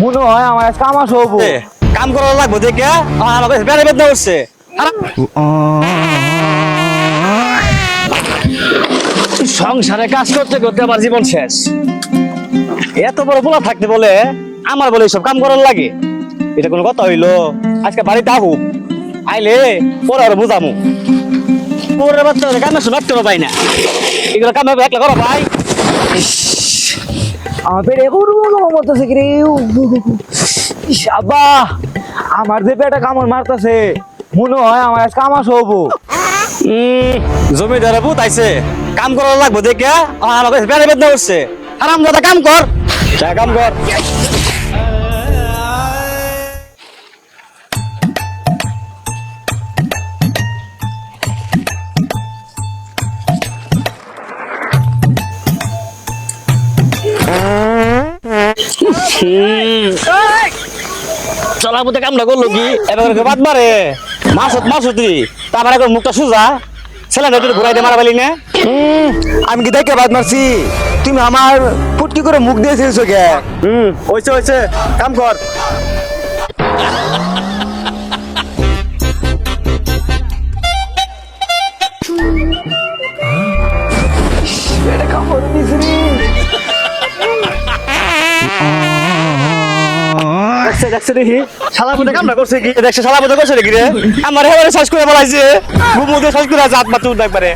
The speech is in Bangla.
মনে হয় আমার আজকে আমার হবো। কাম করা লাগবো দেখে আমার কাছে বেড়ে বেদনা উঠছে। সংসারে কাজ করতে করতে আমার জীবন শেষ। এত বড় পোলা থাকতে বলে আমার বলে সব কাম করার লাগে, এটা কোনো কথা হইলো? আজকে বাড়িতে আহুক, আইলে পরে আরো বুঝামু। পরের বাচ্চা কামের সময় একটু পাই না, এগুলো কাম একলা করো ভাই। আমার পেটে মরতেছে কি রে। ইস, আব্বা আমার যে পেটে কামড় মারতেছে, মনে হয় আমার আজকে আমার হবো। জমিদারে ভূত আইছে, কাম করা লাগবো দেখে আমার কাছে বেড়ে বেদনা উঠছে। আরাম দাদা কাম কর, যা কাম কর। চলার মধ্যে কামটা করলো কি এবার বাদ মারে মাছ তুই, তারপরে এখন মুখটা সোজা ছেলেটা তুই ঘুরাই দিয়ে মারা পারলি না। আমি কি দেখে বাদ মারছি? তুমি আমার ফুটকি করে মুখ দিয়েছিস কে? হয়েছে কাম কর। পেটে কামড় দিয়েছি রে। দেখছে দেখি শালা মধ্যে কামটা করছে কি, দেখছে শালা মধ্যে করছে নাকি রে? আমার হেবারে শ্বাস করে বলাইছে, ঘুমুতে শ্বাস করে আছে, হাত মারতে উঠবে একবারে।